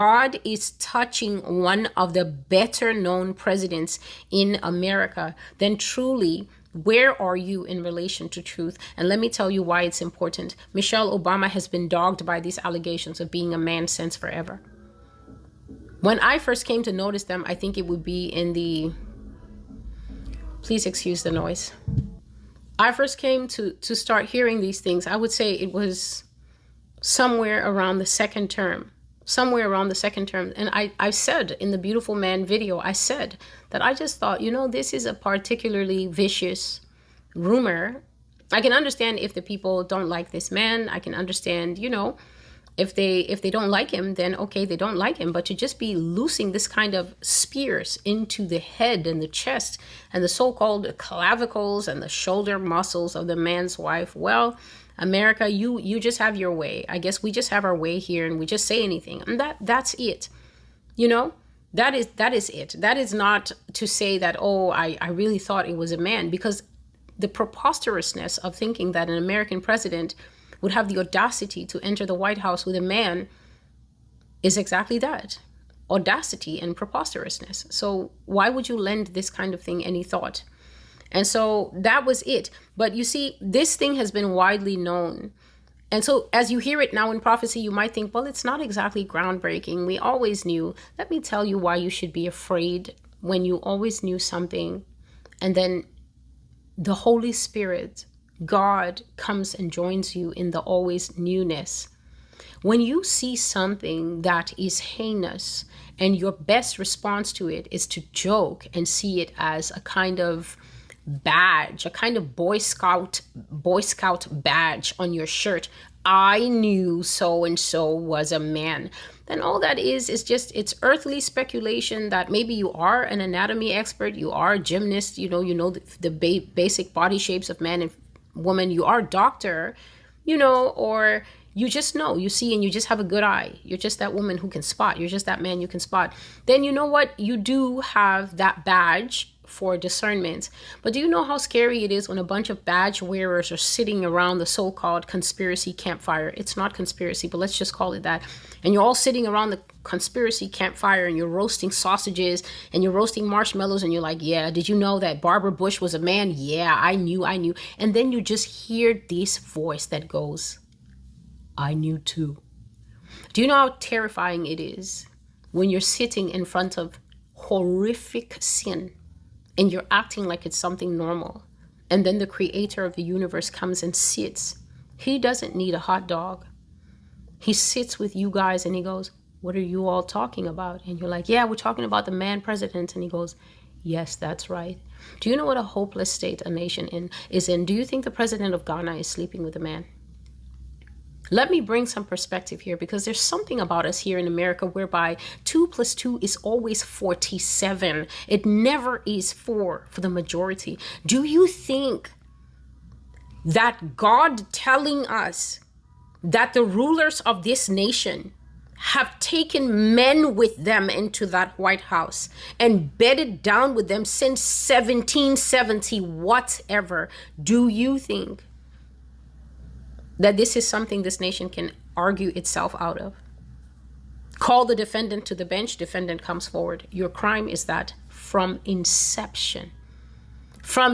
God is touching one of the better known presidents in America, then truly, where are you in relation to truth? And let me tell you why it's important. Michelle Obama has been dogged by these allegations of being a man since forever. When I first came to notice them, I think it would be in the, please excuse the noise. I first came to start hearing these things, I would say it was somewhere around the second term. And I said in the Beautiful Man video, I said that I just thought, this is a particularly vicious rumor. I can understand if the people don't like this man. I can understand, if they don't like him, then okay, they don't like him. But to just be loosing this kind of spears into the head and the chest and the so-called clavicles and the shoulder muscles of the man's wife, well, America, you just have your way. I guess we just have our way here, and we just say anything, and that's it. That is it. That is not to say that, oh, I really thought it was a man, because the preposterousness of thinking that an American president would have the audacity to enter the White House with a man is exactly that, audacity and preposterousness. So why would you lend this kind of thing any thought? And so that was it. But you see, this thing has been widely known. And so as you hear it now in prophecy, you might think, well, it's not exactly groundbreaking. We always knew. Let me tell you why you should be afraid when you always knew something. And then the Holy Spirit, God, comes and joins you in the always newness. When you see something that is heinous and your best response to it is to joke and see it as a kind of badge, a kind of Boy Scout badge on your shirt, I knew so and so was a man, then all that is just, it's earthly speculation that maybe you are an anatomy expert, you are a gymnast, the basic body shapes of man and woman, you are a doctor, or you just know, you see, and you just have a good eye. You're just that woman who can spot. You're just that man you can spot. Then you know what? You do have that badge for discernment. But do you know how scary it is when a bunch of badge wearers are sitting around the so-called conspiracy campfire? It's not conspiracy, but let's just call it that. And you're all sitting around the conspiracy campfire and you're roasting sausages and you're roasting marshmallows and you're like, yeah, did you know that Barbara Bush was a man? Yeah, I knew. And then you just hear this voice that goes, I knew too. Do you know how terrifying it is when you're sitting in front of horrific sin and you're acting like it's something normal, and then the creator of the universe comes and sits? He doesn't need a hot dog. He sits with you guys and he goes, what are you all talking about? And you're like, yeah, we're talking about the man president. And he goes, yes, that's right. Do you know what a hopeless state a nation is in? Do you think the president of Ghana is sleeping with a man? Let me bring some perspective here, because there's something about us here in America whereby 2 + 2 is always 47. It never is 4 for the majority. Do you think that God telling us that the rulers of this nation have taken men with them into that White House and bedded down with them since 1770, whatever? Do you think that this is something this nation can argue itself out of? Call the defendant to the bench, defendant comes forward. Your crime is that from inception, from